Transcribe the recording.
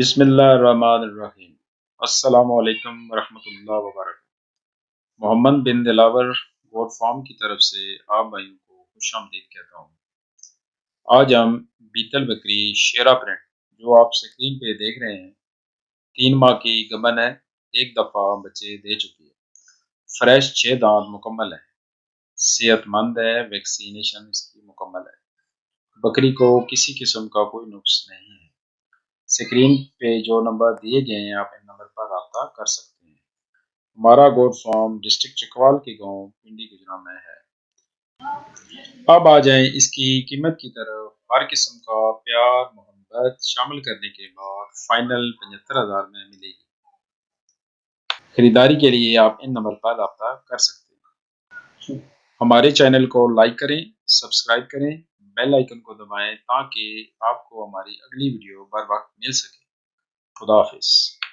بسم اللہ الرحمن الرحیم۔ السلام علیکم ورحمۃ اللہ وبرکاتہ۔ محمد بن دلاور گوڈ فارم کی طرف سے آپ بھائیوں کو خوش آمدید کہتا ہوں۔ آج ہم بیتل بکری شیرا پرنٹ جو آپ سکرین پہ دیکھ رہے ہیں 3 ماہ کی گبن ہے، ایک دفعہ بچے دے چکی ہے، فریش 6 دانت مکمل ہے، صحت مند ہے، ویکسینیشن اس کی مکمل ہے، بکری کو کسی قسم کا کوئی نقص نہیں ہے۔ سکرین پہ جو نمبر دیے گئے ہیں آپ ان نمبر پر رابطہ کر سکتے ہیں۔ ہمارا گوڈ فارم ڈسٹرکٹ چکوال کے گاؤں پنڈی گجرا میں ہے۔ اب آ جائیں اس کی قیمت کی طرف۔ ہر قسم کا پیار محبت شامل کرنے کے بعد فائنل 75,000 میں ملے گی۔ خریداری کے لیے آپ ان نمبر پر رابطہ کر سکتے ہیں۔ ہمارے چینل کو لائک کریں، سبسکرائب کریں، بیل آئیکن کو دبائیں تاکہ آپ کو ہماری اگلی ویڈیو بر وقت مل سکے۔ خدا حافظ۔